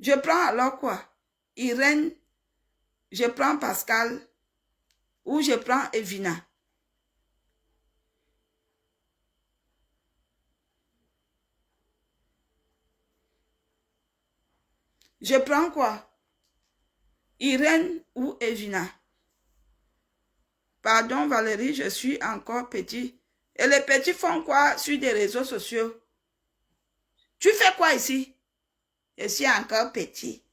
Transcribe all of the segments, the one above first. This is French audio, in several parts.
Je prends alors quoi? Irène, je prends Pascal ou je prends Evina. Je prends quoi? Irène ou Evina? Pardon Valérie, je suis encore petit. Et les petits font quoi sur des réseaux sociaux? Tu fais quoi ici? Je suis encore petit.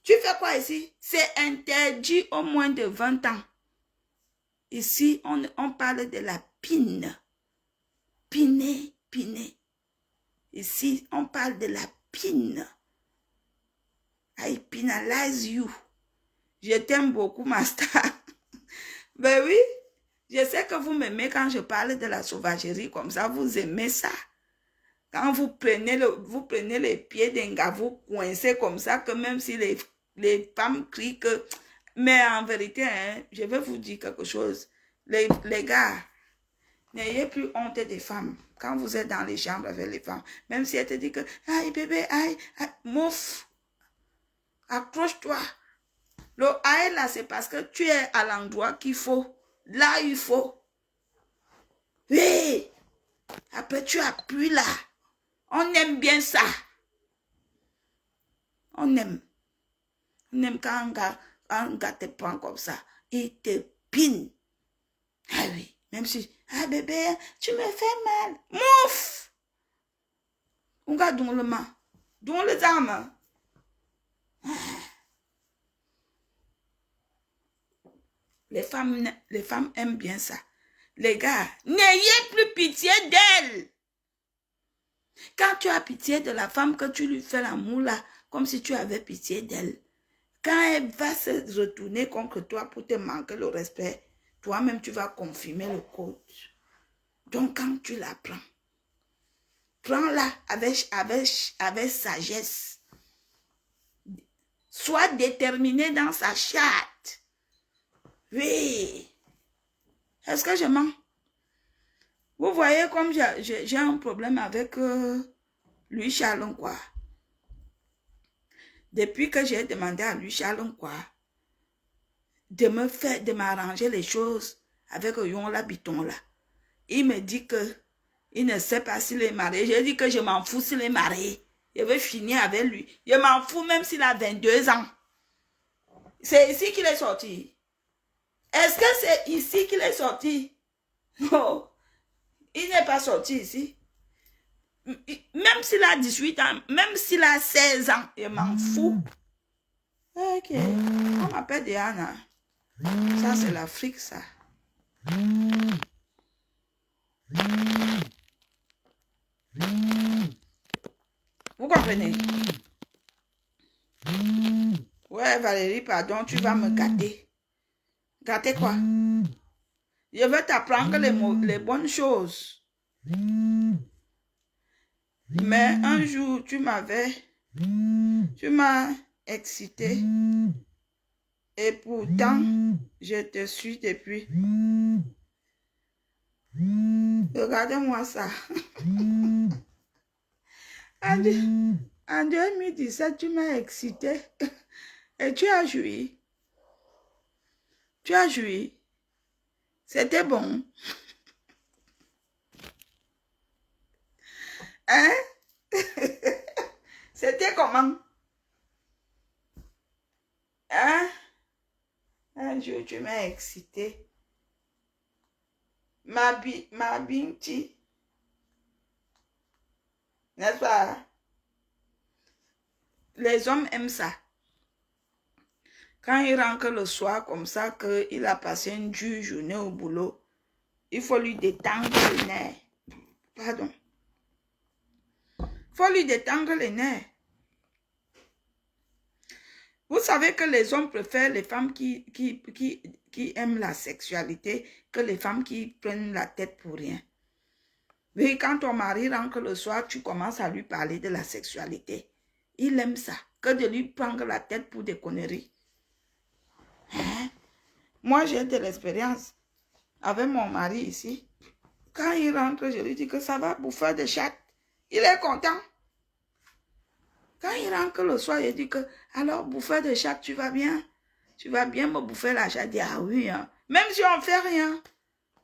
Tu fais quoi ici? C'est interdit au moins de 20 ans. Ici, on parle de la pine. Pine, pine. Ici, on parle de la pine. I penalize you. Je t'aime beaucoup, ma star. Ben oui, je sais que vous m'aimez quand je parle de la sauvagerie comme ça. Vous aimez ça. Quand vous prenez les pieds d'un gars, vous coincez comme ça, que même si les femmes crient que... Mais en vérité, hein, je vais vous dire quelque chose. Les gars, n'ayez plus honte des femmes. Quand vous êtes dans les chambres avec les femmes, même si elles te disent que, aïe bébé, aïe, mouf, accroche-toi. Le aïe là, c'est parce que tu es à l'endroit qu'il faut. Là, il faut. Oui. Après, tu appuies là. On aime bien ça. On aime. On aime quand un gars te prend comme ça. Il te pine. Ah oui. Même si, ah bébé, tu me fais mal. Mouf! On garde dans le main. Dans les armes. Les femmes aiment bien ça. Les gars, n'ayez plus pitié d'elle. Quand tu as pitié de la femme, que tu lui fais l'amour là, comme si tu avais pitié d'elle. Quand elle va se retourner contre toi pour te manquer le respect, toi-même tu vas confirmer le code. Donc quand tu la prends, prends-la avec sagesse. Sois déterminé dans sa chatte. Oui. Est-ce que je mens? Vous voyez comme j'ai un problème avec Louis Charlon, quoi. Depuis que j'ai demandé à Louis Charlon, quoi, de m'arranger les choses avec Yon Biton, là. Il me dit que il ne sait pas s'il est marié. J'ai dit que je m'en fous s'il est marié. Je veux finir avec lui. Je m'en fous même s'il a 22 ans. C'est ici qu'il est sorti. Est-ce que c'est ici qu'il est sorti? Non. Il n'est pas sorti ici. Même s'il a 18 ans, même s'il a 16 ans, je m'en fous. Ok. On m'appelle Diana. Ça, c'est l'Afrique, ça. Vous comprenez? Ouais, Valérie, pardon, tu vas me gâter. Gâter quoi? Je vais t'apprendre les bonnes choses. Mais un jour, tu m'as excité. Et pourtant, je te suis depuis. Regardez-moi ça. En 2017, tu m'as excité. Et tu as joui. Tu as joui. C'était bon. Hein? C'était comment? Hein? Un jour, tu m'as excité. Ma binti. N'est-ce pas? Les hommes aiment ça. Quand il rentre le soir comme ça, qu'il a passé une dure journée au boulot, il faut lui détendre les nerfs. Pardon. Il faut lui détendre les nerfs. Vous savez que les hommes préfèrent les femmes qui aiment la sexualité que les femmes qui prennent la tête pour rien. Mais quand ton mari rentre le soir, tu commences à lui parler de la sexualité. Il aime ça, que de lui prendre la tête pour des conneries. Hein? Moi, j'ai de l'expérience avec mon mari ici. Quand il rentre, je lui dis que ça va bouffer des chattes. Il est content. Quand il rentre le soir, il dit que, alors, bouffeur de chat, tu vas bien? Tu vas bien me bouffer la chatte? Il dit, ah oui, hein. Même si on ne fait rien,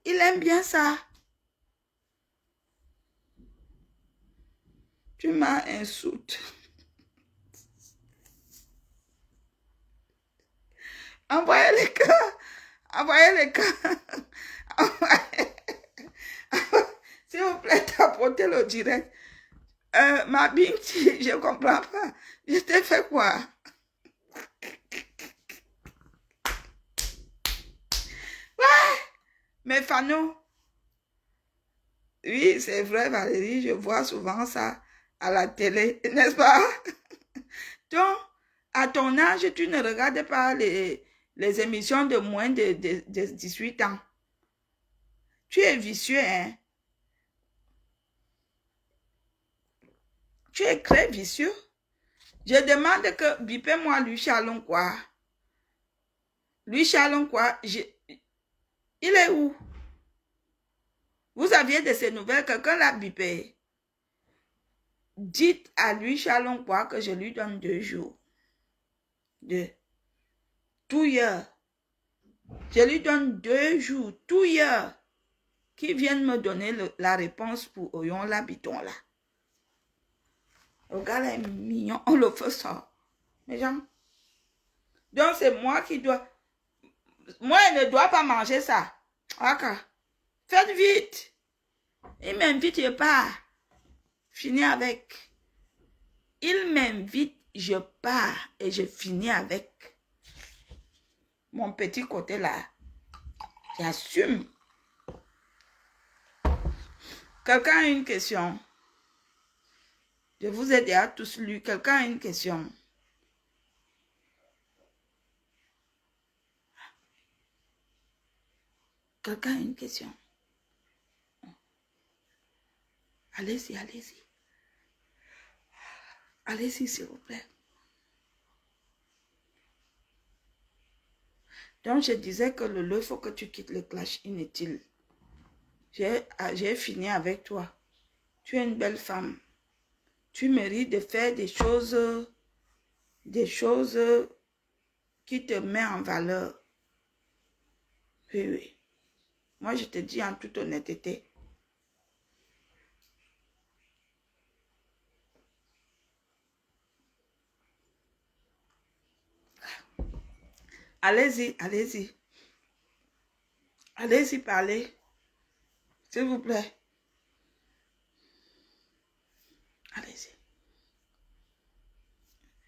il aime bien ça. Tu m'as insulté. Envoyez les cœurs. Envoyez les cœurs. S'il vous plaît, tapotez le direct. Ma Binti, je ne comprends pas. Je t'ai fait quoi? Ouais. Mais Fano, oui, c'est vrai, Valérie, je vois souvent ça à la télé, n'est-ce pas? Donc, à ton âge, tu ne regardes pas les émissions de moins de 18 ans. Tu es vicieux, hein? Tu es très vicieux. Je demande que, bipez-moi lui, Charlon, quoi? Lui, Charlon, quoi? Il est où? Vous aviez de ces nouvelles, quelqu'un l'a bipé. Dites à lui, Charlon, quoi, que je lui donne 2 jours. 2. Tout hier. Je lui donne 2 jours, tout hier, qui viennent me donner la réponse pour Oyon l'habiton là. Le gars là est mignon, on le fait ça. Mais gens. Donc c'est moi qui dois. Moi, je ne dois pas manger ça. Ok. Faites vite. Il m'invite, je pars. Finis avec. Il m'invite, je pars et je finis avec. Mon petit côté là. J'assume. Quelqu'un a une question? Je vous ai déjà tous lu. Quelqu'un a une question? Quelqu'un a une question? Allez-y, allez-y. Allez-y, s'il vous plaît. Donc, je disais que il faut que tu quittes le clash inutile. J'ai fini avec toi. Tu es une belle femme. Tu mérites de faire des choses qui te mettent en valeur. Oui, oui. Moi, je te dis en toute honnêteté. Allez-y, allez-y. Allez-y parler. S'il vous plaît. Allez-y.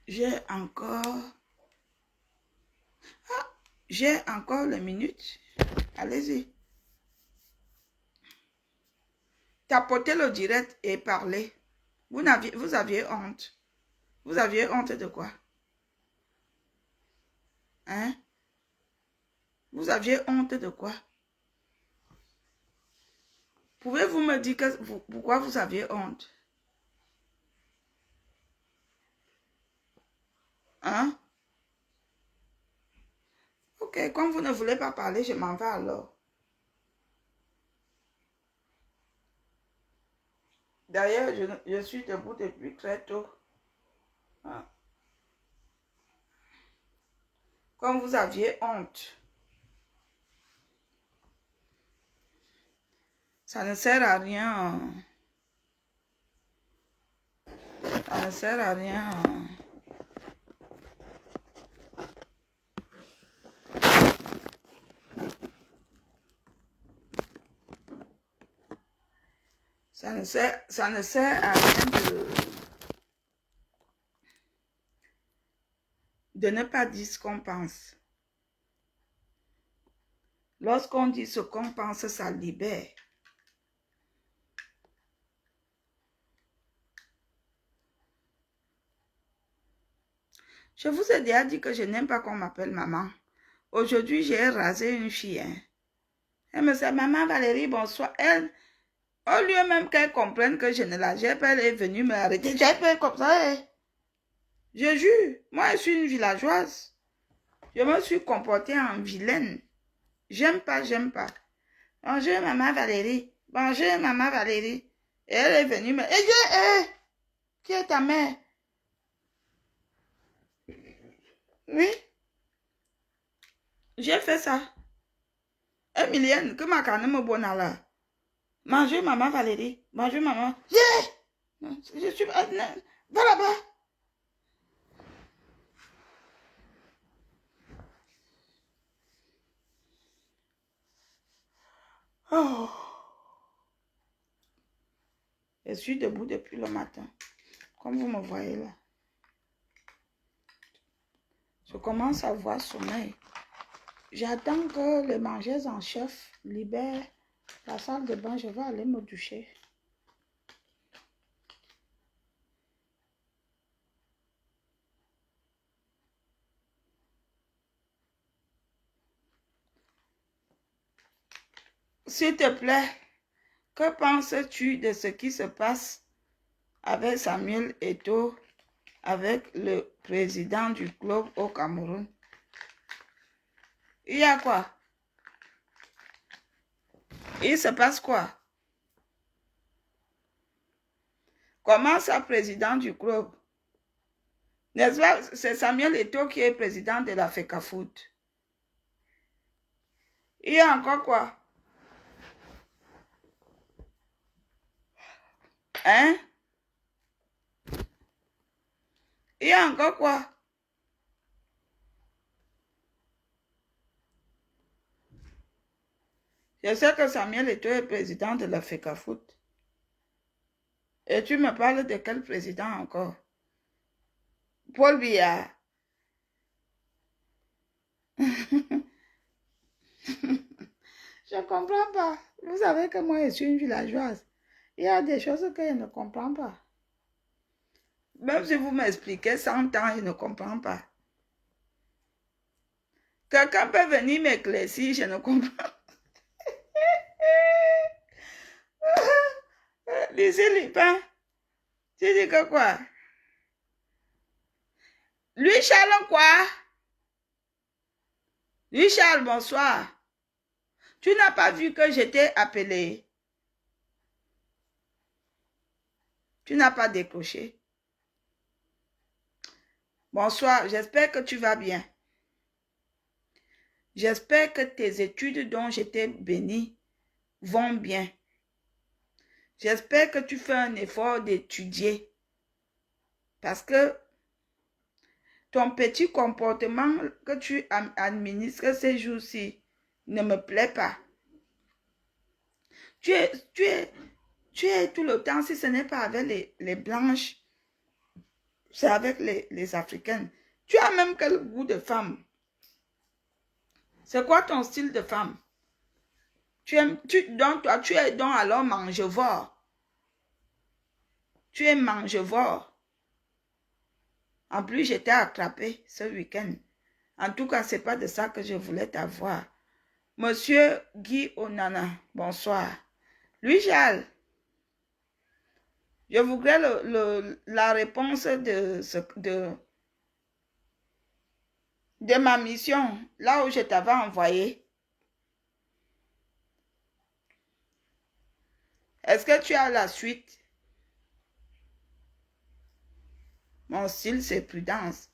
J'ai encore les minutes. Allez-y. Tapotez le direct et parlez. Vous aviez honte. Vous aviez honte de quoi? Hein? Vous aviez honte de quoi? Pouvez-vous me dire pourquoi vous aviez honte? Hein? Ok, comme vous ne voulez pas parler, je m'en vais alors. D'ailleurs, je suis debout depuis très tôt. Hein? Comme vous aviez honte. Ça ne sert à rien. Ça ne sert à rien. Ça ne sert à rien de ne pas dire ce qu'on pense. Lorsqu'on dit ce qu'on pense, ça libère. Je vous ai déjà dit que je n'aime pas qu'on m'appelle maman. Aujourd'hui, j'ai rasé une fille. Hein. Elle me dit, maman Valérie, bonsoir. Elle, au lieu même qu'elle comprenne que je ne la gère pas, elle est venue me arrêter. J'ai fait comme ça. Hein. Je jure, moi je suis une villageoise. Je me suis comportée en vilaine. J'aime pas, j'aime pas. Bonjour maman Valérie. Bonjour maman Valérie. Et elle est venue me... qui est ta mère? Oui. J'ai fait ça. Emilienne, que ma canne me bonne là. Bonjour, maman Valérie. Bonjour, maman. Yeah! Je suis... Va là-bas. Oh. Je suis debout depuis le matin. Comme vous me voyez là. Je commence à avoir sommeil. J'attends que les mangeurs en chef libèrent la salle de bain. Je vais aller me doucher. S'il te plaît, que penses-tu de ce qui se passe avec Samuel Eto'o, avec le président du club au Cameroun? Il y a quoi? Il se passe quoi? Comment ça, président du club? N'est-ce pas? C'est Samuel Eto'o qui est président de la FECAFOOT. Il y a encore quoi? Hein? Il y a encore quoi? Je sais que Samuel Eto'o est président de la FECAFOOT. Et tu me parles de quel président encore? Paul Biya. Je ne comprends pas. Vous savez que moi, je suis une villageoise. Il y a des choses que je ne comprends pas. Même si vous m'expliquez 100 ans, je ne comprends pas. Quelqu'un peut venir m'éclaircir, je ne comprends pas. Lycée Lupin, tu dis que quoi? Lui, Charles, quoi? Lui, Charles, bonsoir. Tu n'as pas vu que j'étais appelé? Tu n'as pas décroché? Bonsoir, j'espère que tu vas bien. J'espère que tes études dont j'étais béni vont bien. J'espère que tu fais un effort d'étudier. Parce que ton petit comportement que tu administres ces jours-ci ne me plaît pas. Tu es tout le temps, si ce n'est pas avec les blanches, c'est avec les africaines. Tu as même quel goût de femme? C'est quoi ton style de femme? Donc toi, tu es donc alors mangevore. Tu es mangevore. En plus, j'étais attrapée ce week-end. En tout cas, ce n'est pas de ça que je voulais t'avoir. Monsieur Guy Onana, bonsoir. Louis-Charles, je voudrais la réponse de ma mission, là où je t'avais envoyé. Est-ce que tu as la suite? Mon style, c'est prudence.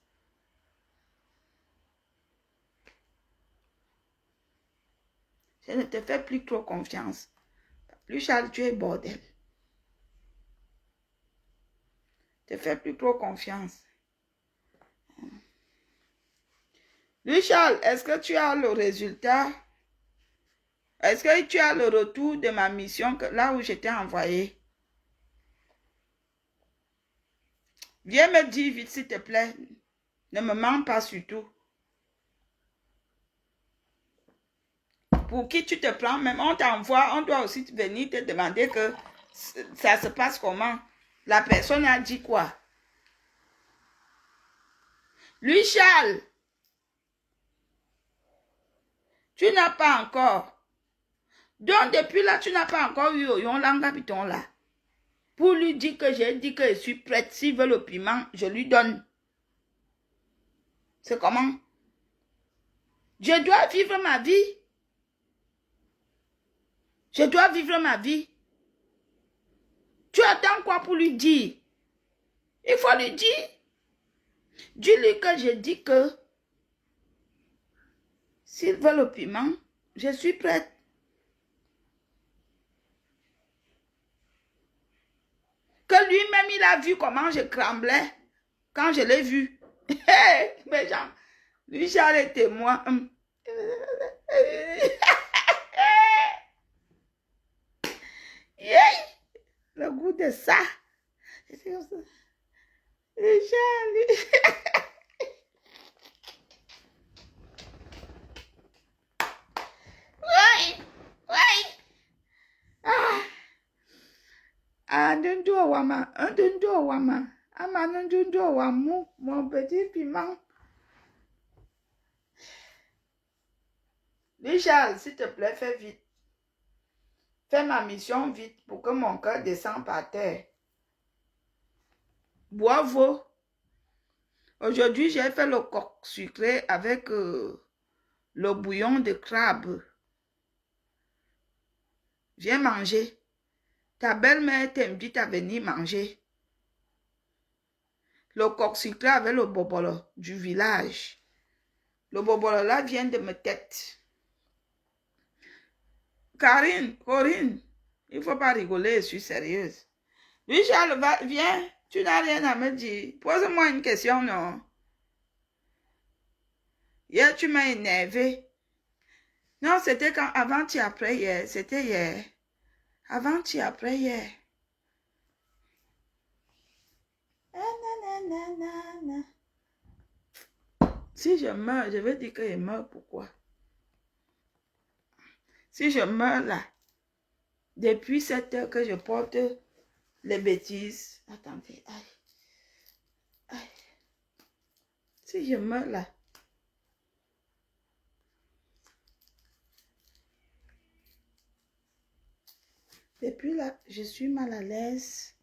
Je ne te fais plus trop confiance. Plus Charles, tu es bordel. Je ne te fais plus trop confiance. Lui, Charles, est-ce que tu as le résultat? Est-ce que tu as le retour de ma mission là où je t'ai envoyé? Viens me dire vite, s'il te plaît. Ne me mens pas surtout. Pour qui tu te prends, même on t'envoie, on doit aussi venir te demander que ça se passe comment. La personne a dit quoi? Lui, Charles, tu n'as pas encore. Donc, depuis là, tu n'as pas encore eu Oyon Langabiton là. Pour lui dire que j'ai dit que je suis prête. S'il veut le piment, je lui donne. C'est comment? Je dois vivre ma vie. Je dois vivre ma vie. Tu attends quoi pour lui dire? Il faut lui dire. Dis-lui que je dis que S'il veut le piment, je suis prête. Que lui-même, il a vu comment je tremblais quand je l'ai vu. Mais genre, lui, Charles est témoin. Le goût de ça. Charles. Oui, oui. Ndundu wama, ndundu wama. Ama ndundu wamu, mon petit piment. Charles, s'il te plaît, fais vite. Fais ma mission vite pour que mon cœur descende par terre. Bravo. Aujourd'hui, j'ai fait le coq sucré avec le bouillon de crabe. Viens manger. Ta belle-mère t'invite à venir manger. Le coq sucré avec le bobolo du village. Le bobolo là vient de ma tête. Corinne, il ne faut pas rigoler, je suis sérieuse. Lui, Charles, viens, tu n'as rien à me dire. Pose-moi une question, non? Hier, tu m'as énervé. Non, c'était quand avant-hier, après hier. C'était hier. Avant-hier, après hier. Si je meurs, je vais dire que je meurs. Pourquoi? Si je meurs là, depuis 7 heures que je porte les bêtises. Attendez, aïe. Si je meurs là. Depuis là, je suis mal à l'aise.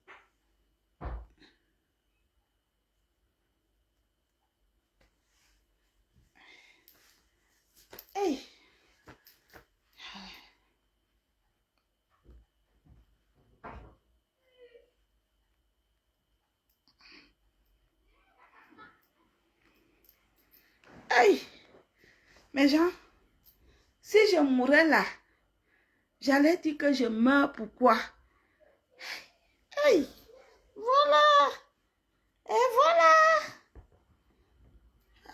Hey. Hey. Mais Jean, si je mourais là, j'allais dire que je meurs. Pourquoi? Hey. Voilà. Et voilà.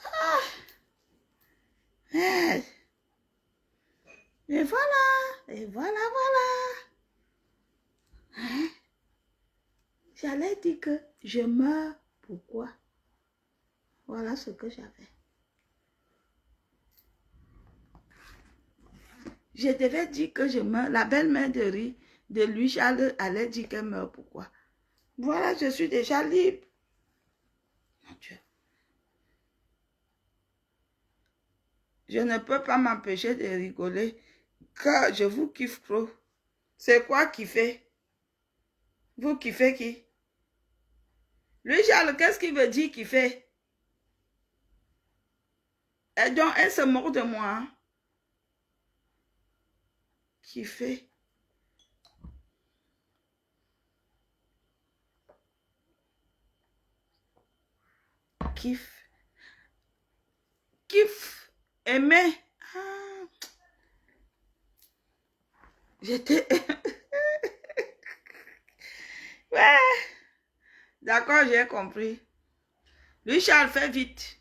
Ah. Hey. Et voilà. Et voilà. Hein? J'allais dire que je meurs. Pourquoi? Voilà ce que j'avais. Je devais dire que je meurs. La belle-mère de lui, Charles, allait dire qu'elle meurt. Pourquoi? Voilà, je suis déjà libre. Mon Dieu. Je ne peux pas m'empêcher de rigoler car je vous kiffe trop. C'est quoi kiffer? Vous kiffez qui? Lui, Charles, qu'est-ce qu'il veut dire kiffer? Et donc, elle se moque de moi. Hein? Kiffer. Kiff. Kiff. Aimer. Ah. J'étais... Ouais. D'accord, j'ai compris. Lui, Charles, fais vite.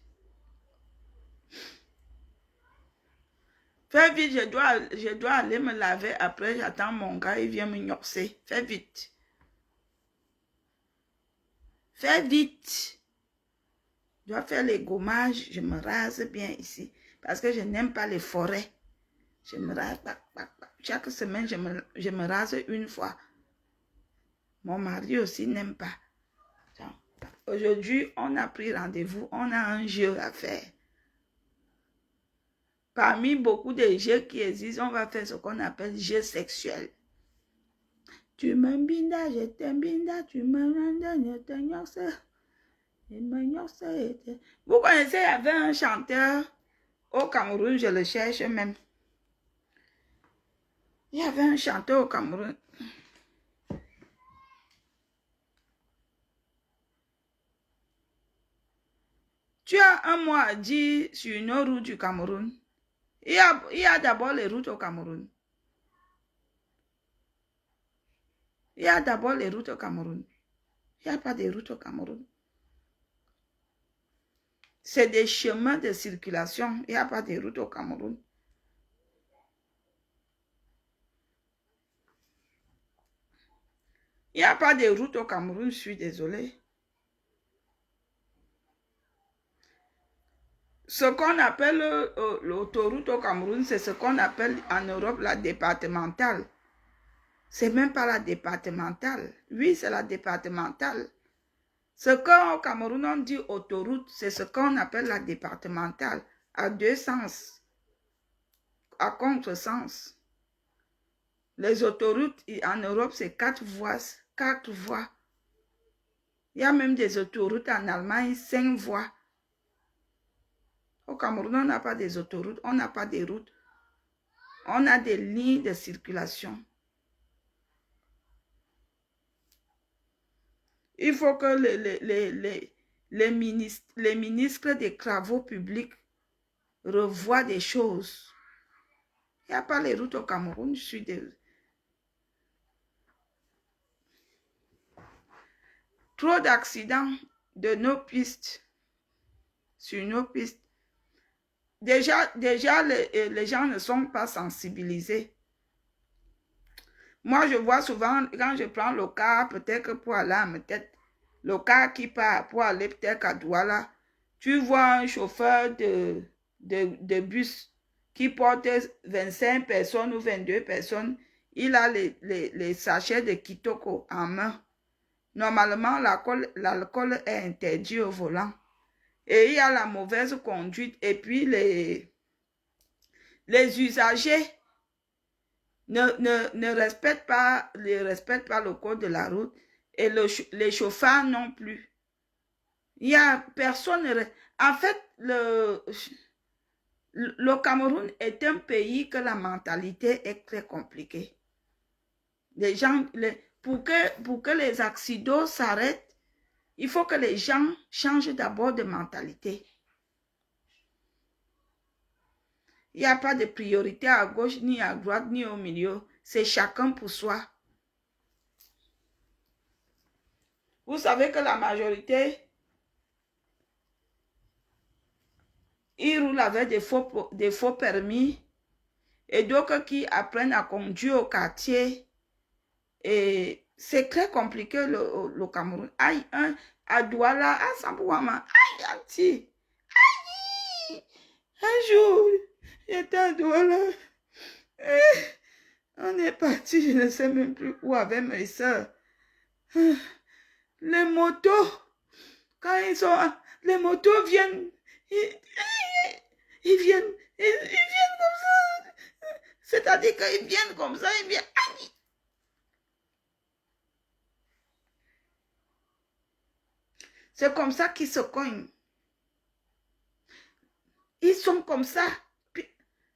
Fais vite, je dois aller me laver. Après, j'attends mon gars, il vient me gnosser. Fais vite. Fais vite. Je dois faire les gommages. Je me rase bien ici. Parce que je n'aime pas les forêts. Je me rase. Chaque semaine, je me rase une fois. Mon mari aussi n'aime pas. Aujourd'hui, on a pris rendez-vous. On a un jeu à faire. Parmi beaucoup de jeux qui existent, on va faire ce qu'on appelle jeu sexuel. Tu m'aimes binda, je t'aime binda, tu m'aimes je t'aime gnosse. Vous connaissez, il y avait un chanteur au Cameroun, je le cherche même. Il y avait un chanteur au Cameroun. Tu as un mot à dire sur une route du Cameroun. Il y a d'abord les routes au Cameroun. Il y a d'abord les routes au Cameroun. Il n'y a pas de routes au Cameroun. C'est des chemins de circulation. Il n'y a pas de routes au Cameroun. Il n'y a pas de route au Cameroun, je suis désolée. Ce qu'on appelle l'autoroute au Cameroun, c'est ce qu'on appelle en Europe la départementale. C'est même pas la départementale. Oui, c'est la départementale. Ce qu'au Cameroun on dit autoroute, c'est ce qu'on appelle la départementale, à deux sens, à contresens. Les autoroutes en Europe, c'est 4 voies, 4 voies. Il y a même des autoroutes en Allemagne, 5 voies. Au Cameroun, on n'a pas des autoroutes, on n'a pas des routes. On a des lignes de circulation. Il faut que les ministres des travaux publics revoient des choses. Il n'y a pas les routes au Cameroun, je suis désolée. Trop d'accidents de nos pistes, sur nos pistes. Déjà les gens ne sont pas sensibilisés. Moi, je vois souvent, quand je prends le car, peut-être pour aller à Mettet, le car qui part pour aller peut-être à Douala, tu vois un chauffeur de bus qui porte 25 personnes ou 22 personnes, il a les sachets de Kitoko en main. Normalement, l'alcool est interdit au volant. Et il y a la mauvaise conduite. Et puis, les usagers ne respectent pas le code de la route. Et les chauffeurs non plus. Il y a personne. En fait, le Cameroun est un pays que la mentalité est très compliquée. Les gens, pour que les accidents s'arrêtent, il faut que les gens changent d'abord de mentalité. Il n'y a pas de priorité à gauche, ni à droite, ni au milieu. C'est chacun pour soi. Vous savez que la majorité, ils roulent avec des faux permis. Et d'autres qui apprennent à conduire au quartier. Et c'est très compliqué le Cameroun. Aïe, à Douala, à Sambouama, aïe, aïe, aïe. Un jour, j'étais à Douala. On est parti, je ne sais même plus où avec mes soeurs. Les motos, quand les motos viennent, ils viennent comme ça. C'est-à-dire qu'ils viennent comme ça, ils viennent. C'est comme ça qu'ils se cognent. Ils sont comme ça.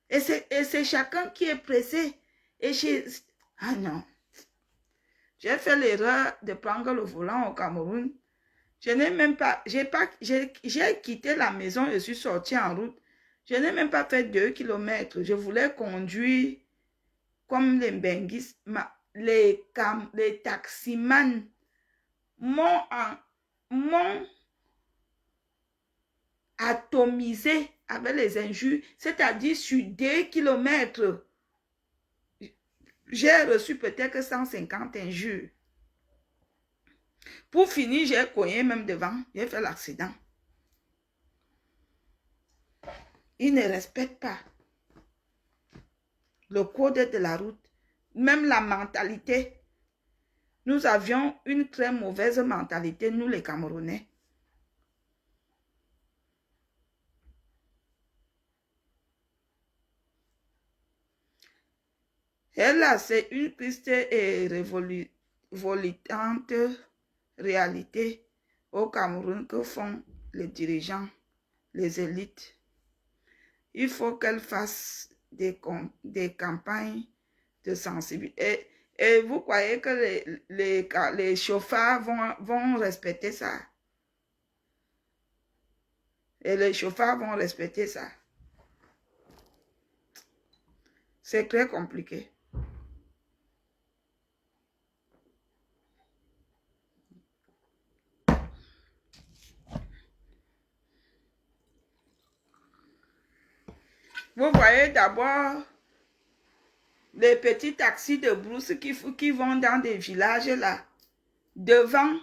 Et c'est chacun qui est pressé. Ah non. J'ai fait l'erreur de prendre le volant au Cameroun. Je n'ai même pas, j'ai quitté la maison, je suis sortie en route. Je n'ai même pas fait 2 kilomètres. Je voulais conduire comme les benguis. Les taximans m'ont atomisé avec les injures, c'est-à-dire sur 2 kilomètres. J'ai reçu peut-être 150 injures. Pour finir, j'ai cogné même devant. J'ai fait l'accident. Ils ne respectent pas le code de la route. Même la mentalité. Nous avions une très mauvaise mentalité, nous les Camerounais. Et là, c'est une triste et révoltante réalité au Cameroun que font les dirigeants, les élites. Il faut qu'elles fassent des campagnes de sensibilité. Et vous croyez que les chauffeurs vont respecter ça? Et les chauffeurs vont respecter ça. C'est très compliqué. Vous voyez d'abord les petits taxis de brousse qui vont dans des villages là. Devant,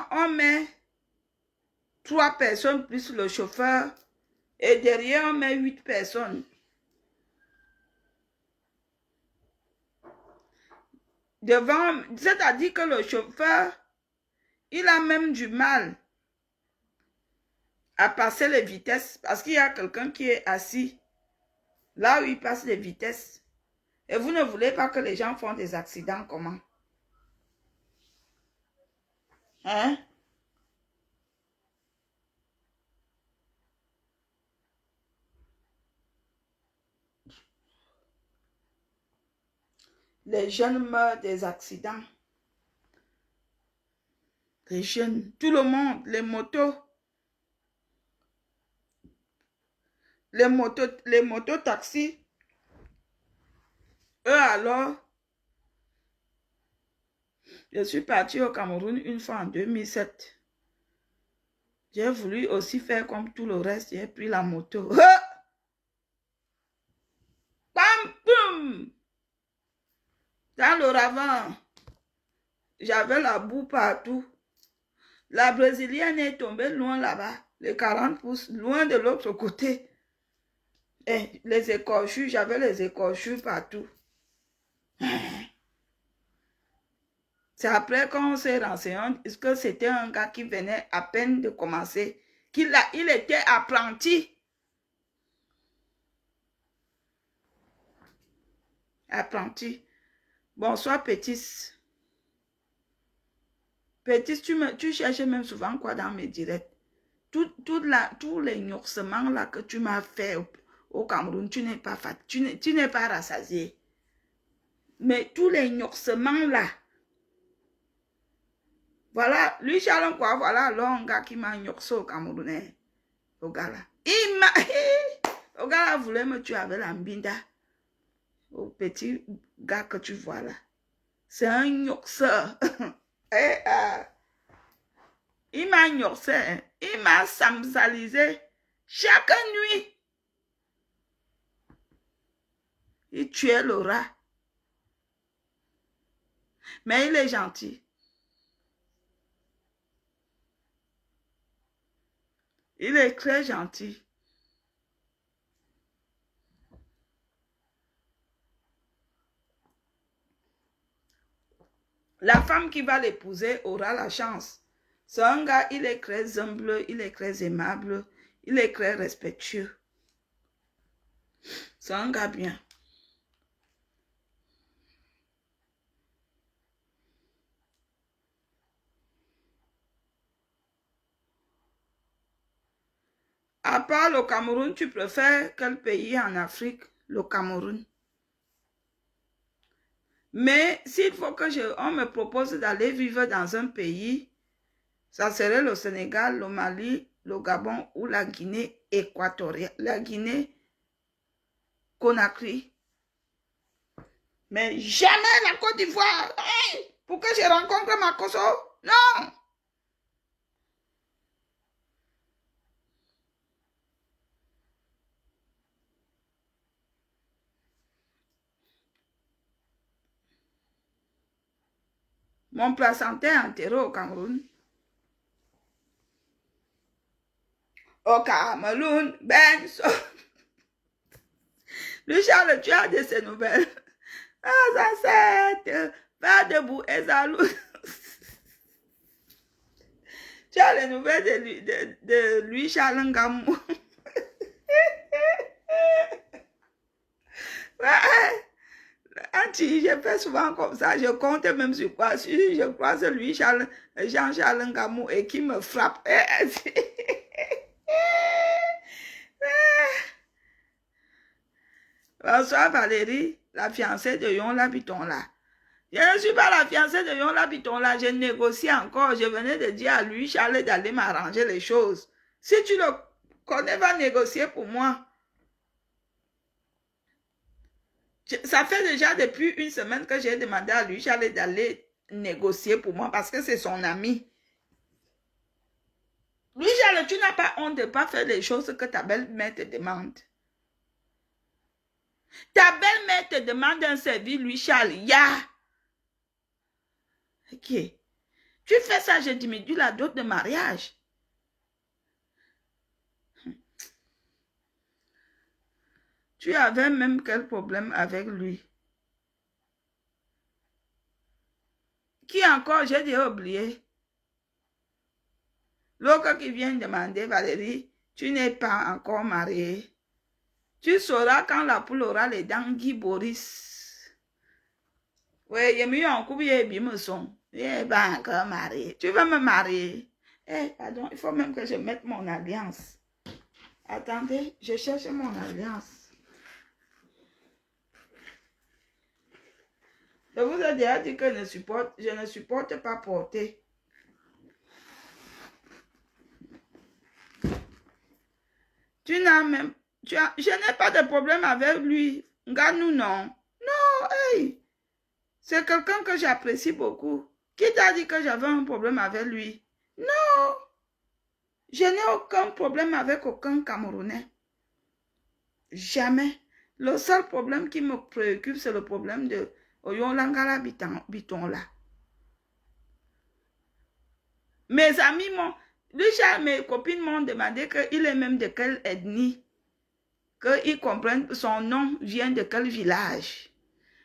on met 3 personnes plus le chauffeur et derrière, on met 8 personnes. Devant, c'est-à-dire que le chauffeur, il a même du mal à passer les vitesses parce qu'il y a quelqu'un qui est assis là où il passe les vitesses. Et vous ne voulez pas que les gens font des accidents, comment? Hein? Les jeunes meurent des accidents. Les jeunes, tout le monde, les motos. Les motos taxis. Eux alors, je suis partie au Cameroun une fois en 2007. J'ai voulu aussi faire comme tout le reste. J'ai pris la moto. Bam, boum! Dans le ravin, j'avais la boue partout. La brésilienne est tombée loin là-bas, les 40 pouces, loin de l'autre côté. Et les écorchures, j'avais les écorchures partout. C'est après qu'on s'est renseigné que c'était un gars qui venait à peine de commencer, il était apprenti. Apprenti. Bonsoir, Pétis. Pétis, tu cherches même souvent quoi dans mes directs? Tous les gnoursements là que tu m'as fait au Cameroun, tu n'es pas rassasié. Mais tous les gnoursements là, voilà, lui Charles quoi, voilà un gars qui m'a gnorsé au Camerounais. Au gars là. Au gars là voulait me tuer avec la mbinda. Au petit gars que tu vois là. C'est un gnorseur. Il m'a gnorsé, il m'a samsalisé chaque nuit. Il tuait le rat. Mais il est gentil. Il est très gentil. La femme qui va l'épouser aura la chance. C'est un gars, il est très humble, il est très aimable, il est très respectueux. C'est un gars bien. À part le Cameroun, tu préfères quel pays en Afrique? Le Cameroun. Mais s'il faut que on me propose d'aller vivre dans un pays, ça serait le Sénégal, le Mali, le Gabon ou la Guinée équatoriale, la Guinée Conakry. Mais jamais la Côte d'Ivoire. Hey, pour que je rencontre ma Koso? Non. Mon placenta est enterré au Cameroun. Au Cameroun, Benso. Le Charles, tu as de ces nouvelles. Ah, ça c'est. Va debout, Ezalou. Tu as les nouvelles de lui Charles Ngamou. Je fais souvent comme ça, je compte même sur quoi. Si je croise lui, Jean-Charles Ngamou, et qui me frappe. Bonsoir Valérie, la fiancée de Yon Labiton là. Je ne suis pas la fiancée de Yon Labiton là, je négocie encore. Je venais de dire à lui, Charles, d'aller m'arranger les choses. Si tu le connais, va négocier pour moi. Ça fait déjà depuis une semaine que j'ai demandé à lui, j'allais d'aller négocier pour moi parce que c'est son ami. Lui, Charles, tu n'as pas honte de ne pas faire les choses que ta belle-mère te demande. Ta belle-mère te demande un service, lui, Charles, Ok. Tu fais ça, je diminue la dot de mariage. Tu avais même quel problème avec lui? Qui encore? J'ai déjà oublié. L'autre qui vient demander, Valérie, tu n'es pas encore mariée. Tu sauras quand la poule aura les dents, Guy Boris. Oui, il y a mieux en couple, il y a bien son. Il n'est pas encore marié. Tu veux me marier? Eh, pardon, il faut même que je mette mon alliance. Attendez, je cherche mon alliance. Je vous ai déjà dit que je ne supporte pas porter. Tu n'as même... je n'ai pas de problème avec lui. Ganou, non. Non, hey. C'est quelqu'un que j'apprécie beaucoup. Qui t'a dit que j'avais un problème avec lui? Non. Je n'ai aucun problème avec aucun Camerounais. Jamais. Le seul problème qui me préoccupe, c'est le problème de Oyolangala Biton là. Mes amis m'ont... mes copines m'ont demandé qu'il est même de quelle ethnie. Qu'ils comprennent son nom vient de quel village.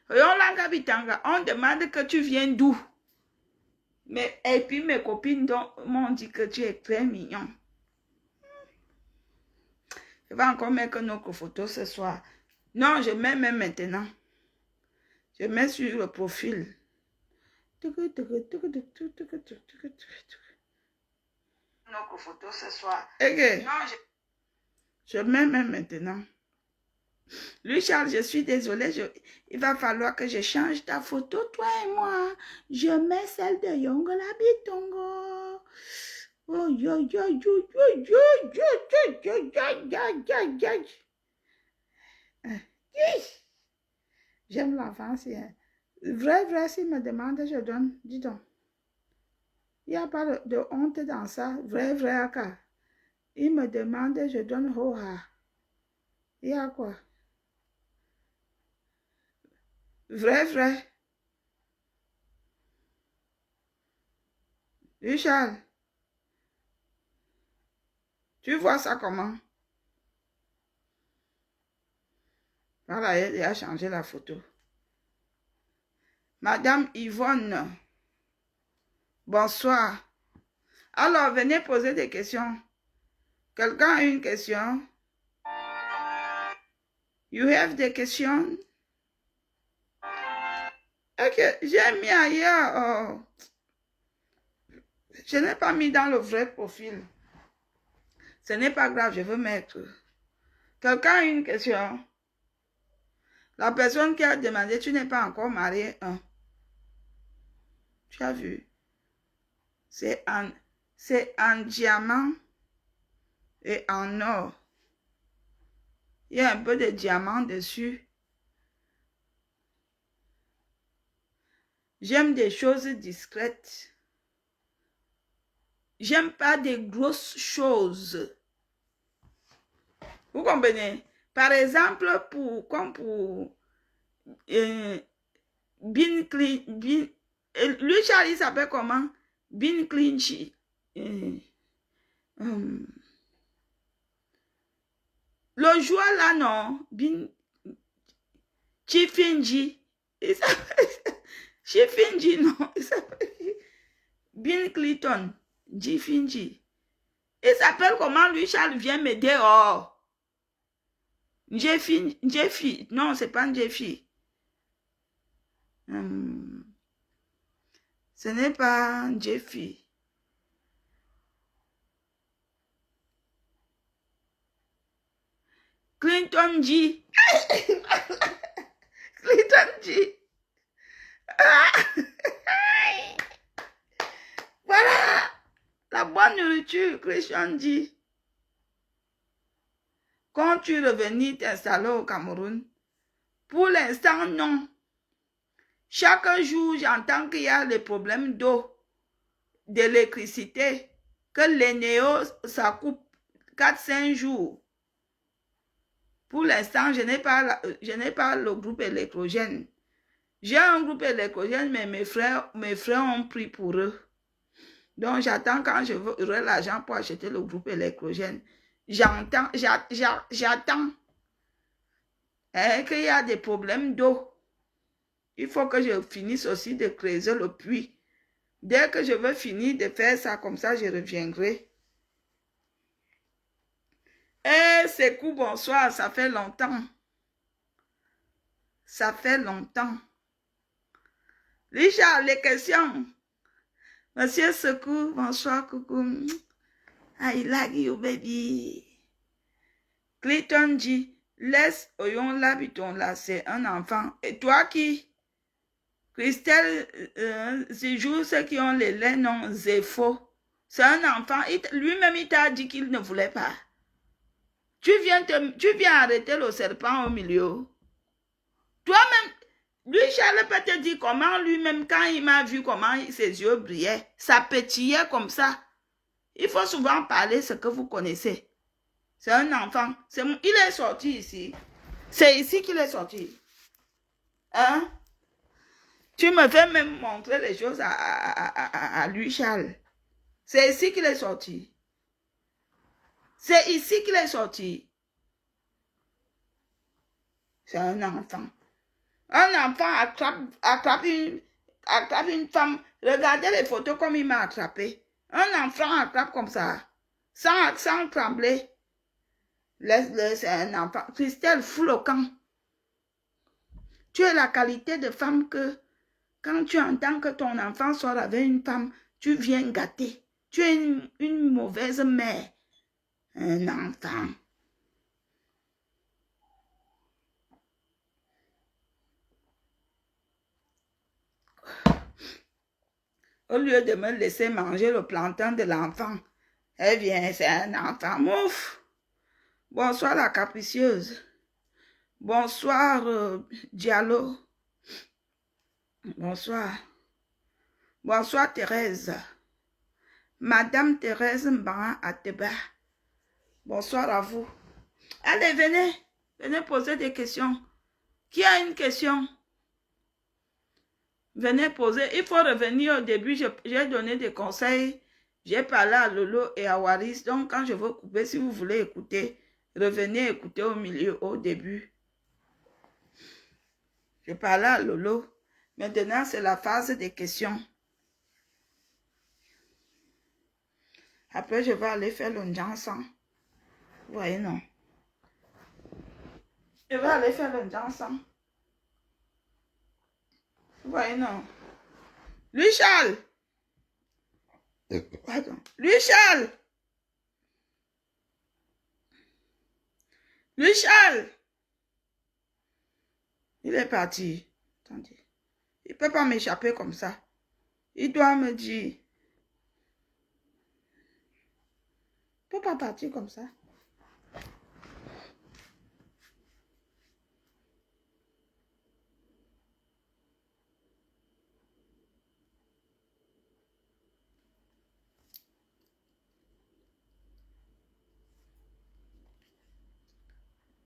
Oyolanga Bitanga, on demande que tu viens d'où. Mais, et puis mes copines m'ont dit que tu es très mignon. Je vais encore mettre notre photo ce soir. Non, je mets même maintenant. Je mets sur le profil. Notre photo ce soir. Okay. Non, je mets même maintenant. Lui, Charles, je suis désolée. Il va falloir que je change ta photo, toi et moi. Je mets celle de Yongola Bitongo. Oh, yo, yo, yo, yo, yo, yo, yo, yo, yo, yo, yo. J'aime l'enfance. Vrai, s'il me demande, je donne. Dis donc. Il n'y a pas de honte dans ça. Vrai, car. Il me demande, je donne Hoha. Il y a quoi? Vrai. Richard, tu vois ça comment? Voilà, elle a changé la photo. Madame Yvonne, bonsoir. Alors, venez poser des questions. Quelqu'un a une question? You have des questions? Ok, j'ai mis ailleurs. Oh. Je n'ai pas mis dans le vrai profil. Ce n'est pas grave, je veux mettre. Quelqu'un a une question? La personne qui a demandé, tu n'es pas encore marié. Hein? Tu as vu? C'est en diamant et en or. Il y a un peu de diamant dessus. J'aime des choses discrètes. J'aime pas des grosses choses. Vous comprenez? Par exemple, comme pour Bin Clean, lui, Charlie s'appelle comment? Bin Clinchi. Le joueur là, non? Bin Chifinji. Chifinji, non? Bin Clinton. Chifinji. Il s'appelle comment, lui, Charles? Viens m'aider. Oh. Jeffy. Non, c'est pas Jeffy. Ce n'est pas Jeffy. Clinton G. Clinton G. Voilà. La bonne nourriture, Clinton G. Quand tu revenir t'installer au Cameroun, Pour l'instant, non. Chaque jour, j'entends qu'il y a des problèmes d'eau, d'électricité, que les néos, ça coupe 4-5 jours. Pour l'instant, je n'ai pas le groupe électrogène. J'ai un groupe électrogène, mais mes frères ont pris pour eux. Donc, j'attends quand j'aurai l'argent pour acheter le groupe électrogène. J'attends qu'il y a des problèmes d'eau. Il faut que je finisse aussi de creuser le puits. Dès que je veux finir de faire ça, comme ça, je reviendrai. Eh, c'est cool, bonsoir, ça fait longtemps. Ça fait longtemps. Richard, les questions. Monsieur Secours, bonsoir, coucou. I like you, baby. Clayton dit, laisse Oyon l'habiton là, c'est un enfant. Et toi qui? Christelle, ces jours, ceux qui ont les laits, non, c'est faux. C'est un enfant. Lui-même, il t'a dit qu'il ne voulait pas. Tu viens arrêter le serpent au milieu. Toi-même, lui, Charles peut te dire comment lui-même, quand il m'a vu comment ses yeux brillaient, ça pétillait comme ça. Il faut souvent parler ce que vous connaissez. C'est un enfant. Il est sorti ici. C'est ici qu'il est sorti. Hein? Tu me fais même montrer les choses à lui, Charles. C'est ici qu'il est sorti. C'est ici qu'il est sorti. C'est un enfant. Un enfant attrape une femme. Regardez les photos comme il m'a attrapé. Un enfant attrape comme ça. Sans trembler. Laisse-le, c'est un enfant. Christelle, fous le camp. Tu es la qualité de femme que, quand tu entends que ton enfant sort avec une femme, tu viens gâter. Tu es une mauvaise mère. Un enfant. Au lieu de me laisser manger le plantain de l'enfant, elle vient, c'est un enfant. Mouf! Bonsoir la capricieuse. Bonsoir Diallo. Bonsoir. Bonsoir Thérèse. Madame Thérèse Mban Ateba. Bonsoir à vous. Allez, venez. Venez poser des questions. Qui a une question? Venez poser. Il faut revenir au début. J'ai donné des conseils. J'ai parlé à Lolo et à Waris. Donc, quand je veux couper, si vous voulez écouter, revenez écouter au milieu, au début. Je parlais à Lolo. Maintenant, c'est la phase des questions. Après, je vais aller faire le Njansan. Vous voyez, non? Je vais aller faire le Njansan. Vous voyez, non? Lui, Charles. Pardon. Lui, Charles. Lui, Charles. Il est parti. Attendez. Il ne peut pas m'échapper comme ça. Il doit me dire. Il ne peut pas partir comme ça.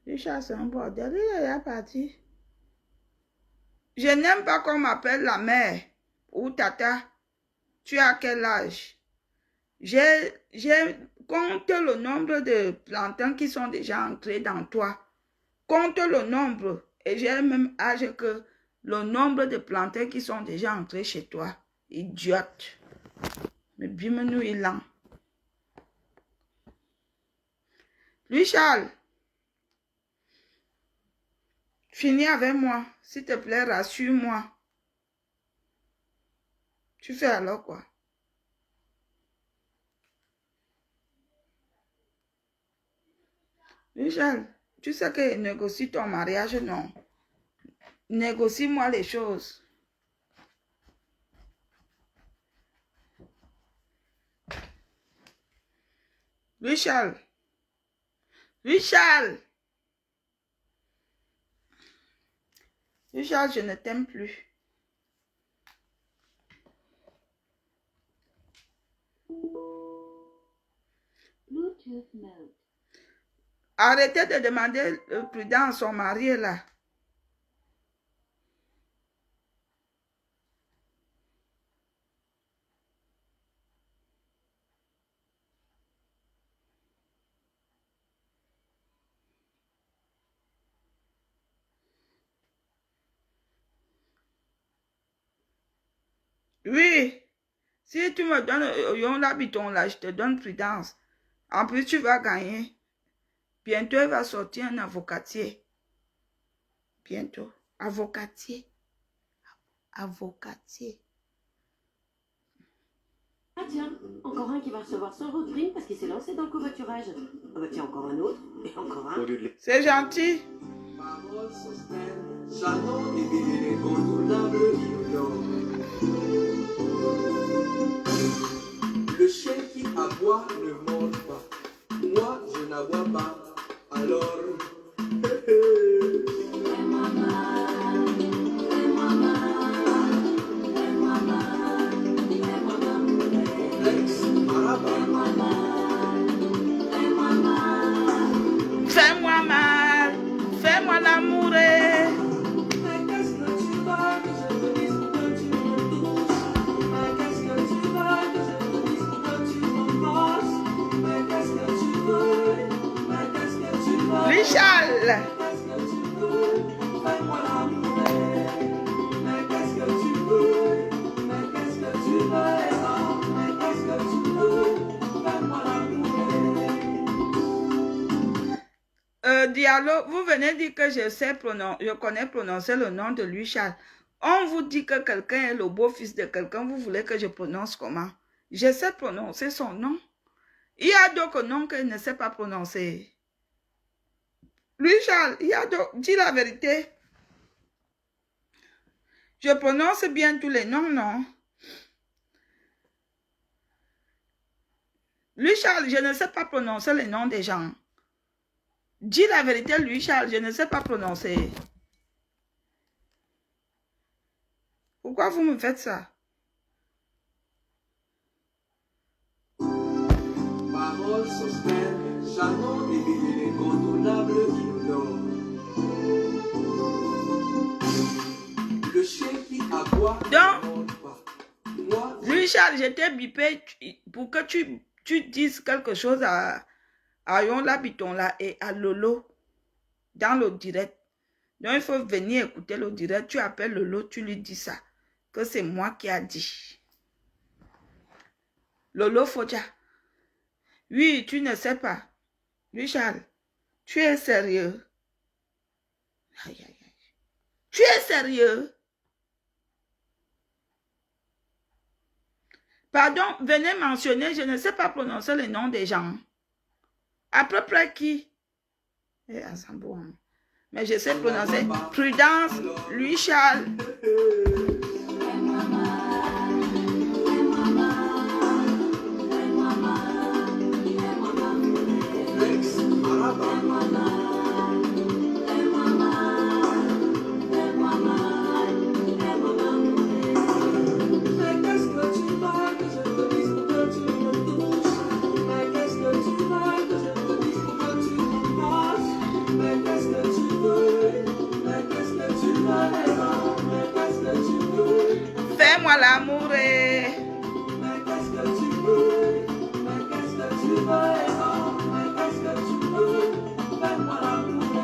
Richard, c'est un bordel. Il est parti. Je n'aime pas qu'on m'appelle la mère ou tata. Tu as quel âge? J'ai compte le nombre de plantains qui sont déjà entrés dans toi. Compte le nombre. Et j'ai le même âge que le nombre de plantains qui sont déjà entrés chez toi. Idiote. Mais bim-nous, il lent. Lui, Charles. Finis avec moi. S'il te plaît, rassure-moi. Tu fais alors quoi? Michel, tu sais que négocie ton mariage, non? Négocie-moi les choses. Richard. Richard. Richard, je ne t'aime plus. Arrêtez de demander prudence à son mari là. Oui, si tu me donnes l'habiton là, je te donne prudence. En plus, tu vas gagner. Bientôt, il va sortir un avocatier. Bientôt. Avocatier. Avocatier. Ah tiens, encore un qui va recevoir son road green parce qu'il s'est lancé dans le covoiturage. Ah bah tiens, encore un autre, et encore un. C'est gentil. Le chien qui aboie ne mange pas. Moi, je n'aboie pas. Alors, Fais-moi mal, fais-moi mal, fais-moi mal, fais-moi mal, complexe, maraba. fais-moi mal, fais-moi mal. Fais-moi mal. Fais-moi l'amour. Mais qu'est-ce que tu veux que je te dise pour que tu me touches? Mais qu'est-ce que tu veux que je te dise pour que tu m'embrasses? Mais qu'est-ce que tu veux? Mais qu'est-ce que tu veux? Richard. Qu'est-ce que tu veux? Fais-moi l'amour. Mais qu'est-ce que tu veux? Mais qu'est-ce que tu veux? Oh, mais qu'est-ce que tu veux? Fais-moi l'amour. Diallo, vous venez dire que je connais prononcer le nom de lui, Charles. On vous dit que quelqu'un est le beau-fils de quelqu'un, vous voulez que je prononce comment? Je sais prononcer son nom. Il y a d'autres noms que je ne sais pas prononcer. Lui, Charles, il y a d'autres. Dis la vérité. Je prononce bien tous les noms, non? Lui, Charles, je ne sais pas prononcer les noms des gens. Dis la vérité, lui, Charles, je ne sais pas prononcer. Pourquoi vous me faites ça? Paroles s'ostènent, charmant et l'incontournable inodore. Le chien qui aboie ne mange pas. Moi, Lui, Charles, je t'ai bipé pour que tu dises quelque chose à Yon Labiton là et à Lolo dans le direct. Donc, il faut venir écouter le direct. Tu appelles Lolo, tu lui dis ça. Que c'est moi qui a dit. Lolo Foja. Oui, tu ne sais pas. Lui, Charles, tu es sérieux? Aïe, aïe, aïe. Tu es sérieux? Pardon, venez mentionner, je ne sais pas prononcer les noms des gens. À peu près qui? Eh, Azambo. Mais je sais prononcer. Prudence, lui, Charles. Fais-moi mal, fais-moi mal, fais-moi mal, fais-moi mal. complexe, maraba. Fais-moi mal, fais-moi mal, fais-moi mal, fais-moi mal. Mais qu'est-ce que tu veux que je te dise pour que tu me touches? Mais qu'est-ce que tu veux que je te dise pour que tu m'embrasses? Mais qu'est-ce que tu veux? Mais qu'est-ce que tu veux? Oh, mais qu'est-ce que tu veux? Fais-moi l'amour. Mais qu'est-ce que tu veux? Mais qu'est-ce que tu veux? Oh, mais qu'est-ce que tu veux? Fais-moi l'amour.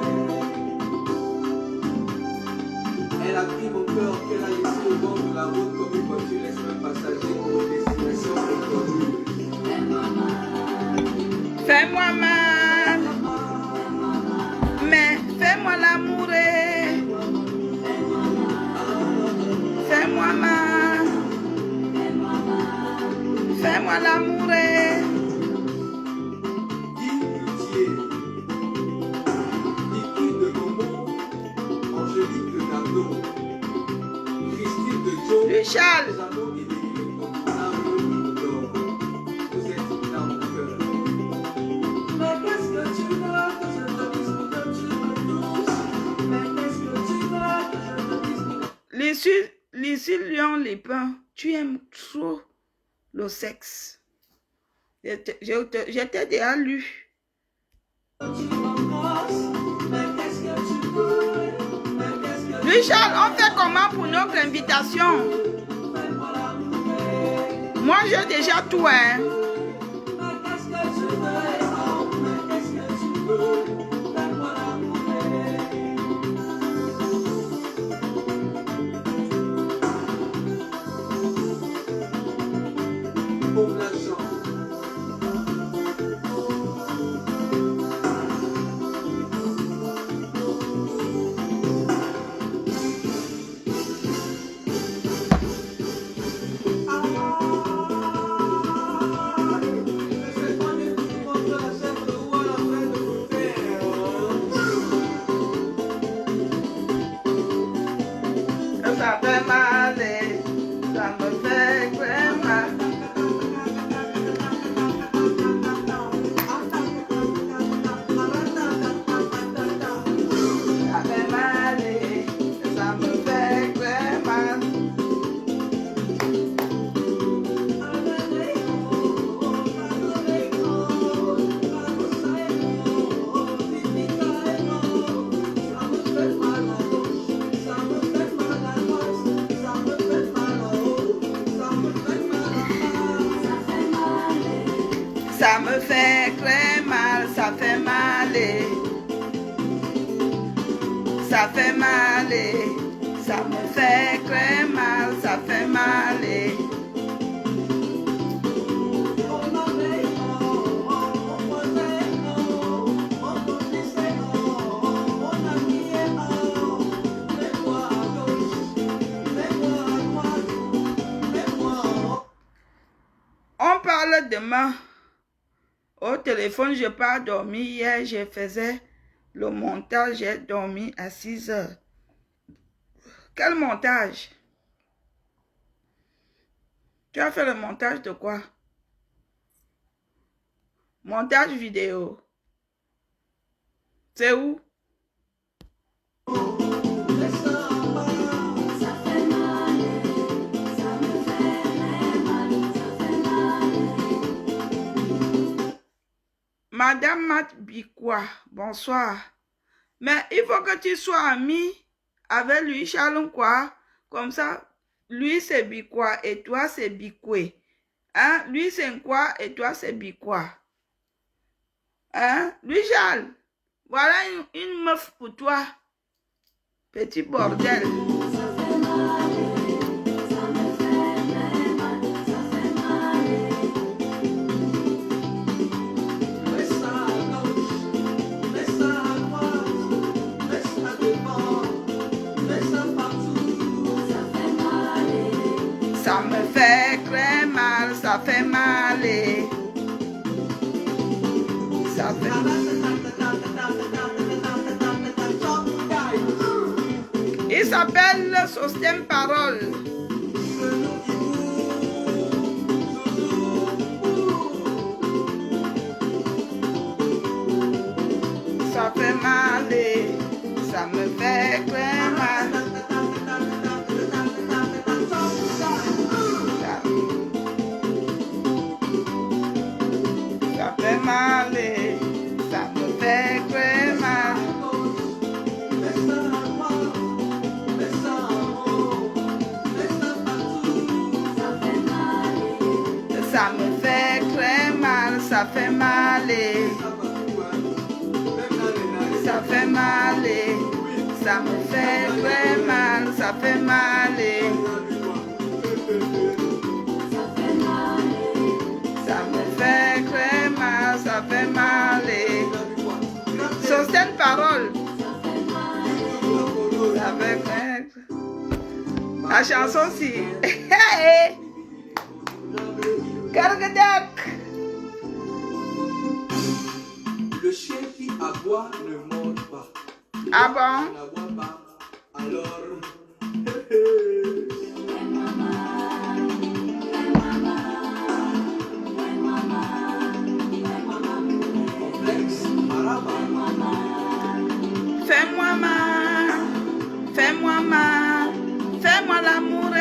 Elle a pris mon cœur qu'elle a laissé au bord de la route comme une voiture laisse un passager pour une destination inconnue. Fais-moi mal, Fais-moi mal. Mais fais-moi l'amour. Fais-moi mal. fais-moi mal. Fais-moi l'amour. Guy Luthier, Niki de Momo, Angélique de Nando, Christine de Joe, Lui, Charles. Jeannot et Denis l'incontournable d'or. Vous êtes dans mon cœur. Mais qu'est-ce que tu veux que je te dise pour que tu me touches? Mais qu'est-ce que tu veux que je te dise les pains. Tu aimes trop le sexe. Je t'ai déjà lu. Lui, Charles, on fait comment pour notre invitation? Moi, j'ai déjà tout, hein. Ça fait mal, ça me fait très mal. Ça fait mal, ça me fait très mal. Ça me fait très mal, ça fait mal. Ça fait mal, ça me fait très mal, ça fait mal. On parle demain. Au téléphone, je n'ai pas dormi. Hier, je faisais le montage. J'ai dormi à 6 heures. Quel montage? Tu as fait le montage de quoi? Montage vidéo. C'est où? Madame Mat Bikwa, bonsoir. Mais il faut que tu sois ami avec lui, Charles, quoi. Comme ça, lui c'est Bikwa et toi c'est Bikwe. Hein? Lui c'est quoi et toi c'est Bikwa. Hein? Lui, Charles, voilà une meuf pour toi. Petit bordel. Ça me fait très mal, ça fait mal. Ça fait mal. Il s'appelle Sosten Parole. Ça fait mal, ça me fait très mal. Ça fait mal, ça me fait très mal. Ça me fait très mal, ça fait mal. Ça fait mal, ça me fait très mal, ça fait mal. Ça me fait très mal, ça fait mal. Sosten Parole. Ça fait très... La chanson aussi. Hey! Gargadak. Le chien qui aboie ne mord pas. Ah bon? Il n'aboie pas. Alors. Complexe, maraba. Fais-moi mal, fais-moi mal, fais-moi l'amour.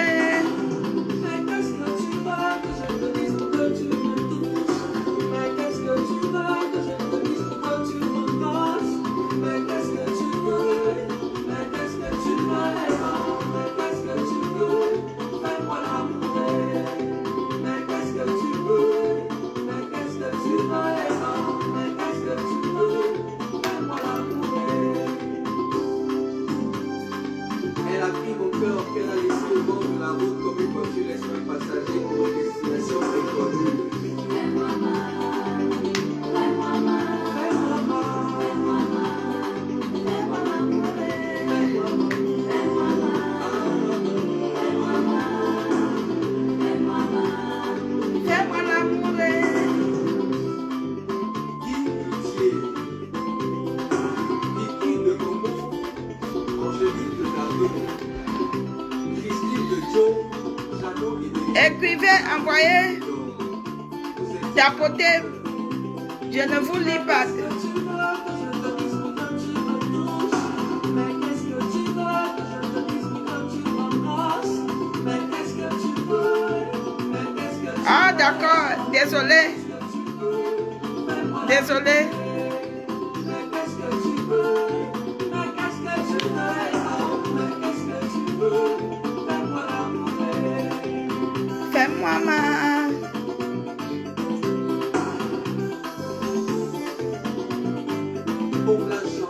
privé, envoyez, tapotez. Je ne vous lis pas. Ah, d'accord. Désolé. Désolé. Fais-moi mal. Pour l'argent.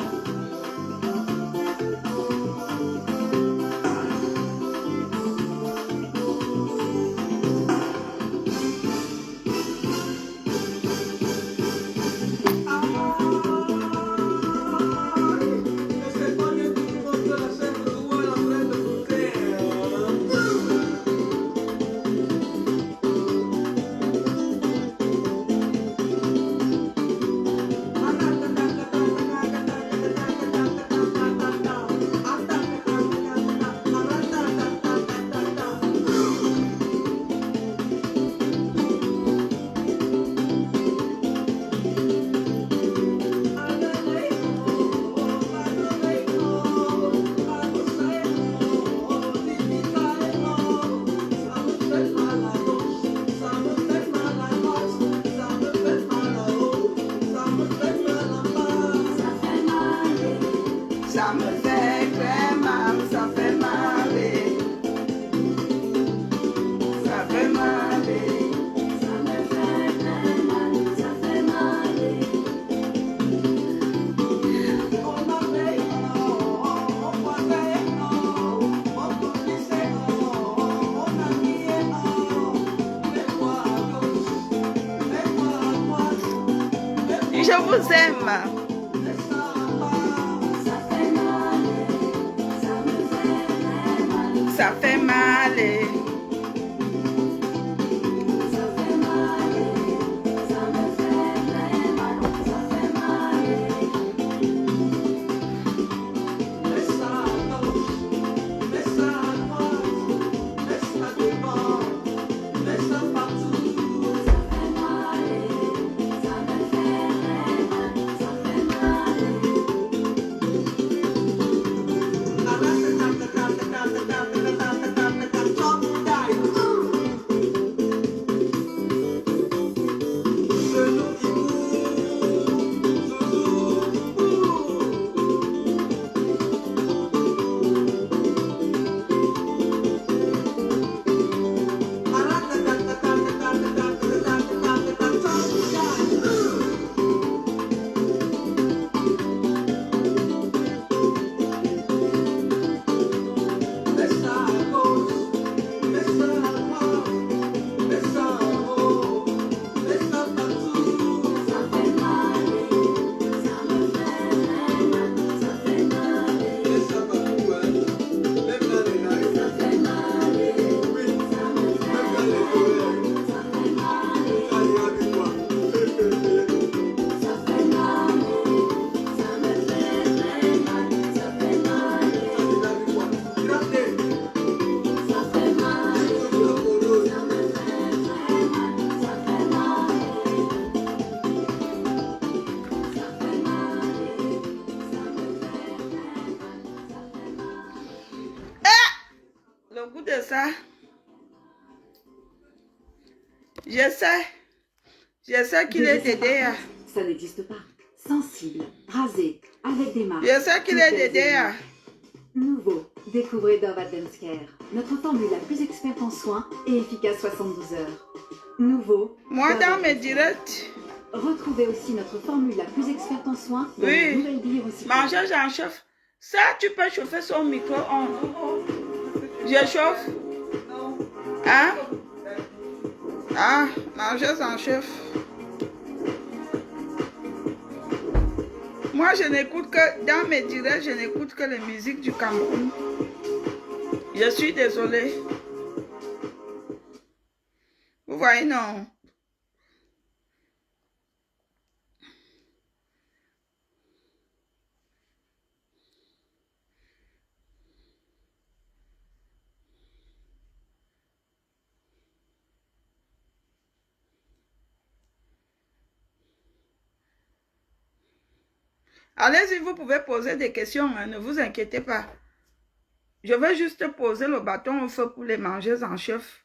Ça me fait très mal, ça fait mal. Ça fait mal. Ça me fait très mal, ça fait mal. Je vous aime. Ça fait mal, ça me fait très mal. Ça fait mal. Ça fait mal, ça me fait très mal. Ça fait mal. Laisse à gauche, laisse à droite, laisse à devant, laisse à partout. Ça fait mal, ça me fait très mal. Ça fait mal. Le goût de ça. Je sais qu'il est dédé. Ça n'existe pas. Sensible, rasé, avec des marques. Je sais qu'il est dédé. Nouveau, découvrez Dove Advanced Care, notre formule la plus experte en soins et efficace 72 heures. Nouveau. Moi, Dove dans mes Advanced Care. directs, Retrouvez aussi notre formule la plus experte en soins dans Oui. une nouvelle bille recyclée. manger, j'en chauffe. Ça, tu peux chauffer son micro-ondes. Je chauffe. Hein? Ah, manger, j'en chauffe. Moi, je n'écoute que, dans mes directs, je n'écoute que les musiques du Cameroun. Je suis désolée. Vous voyez, non? Allez-y, vous pouvez poser des questions, hein, ne vous inquiétez pas. Je vais juste poser le bâton au feu pour les mangeuses en chef.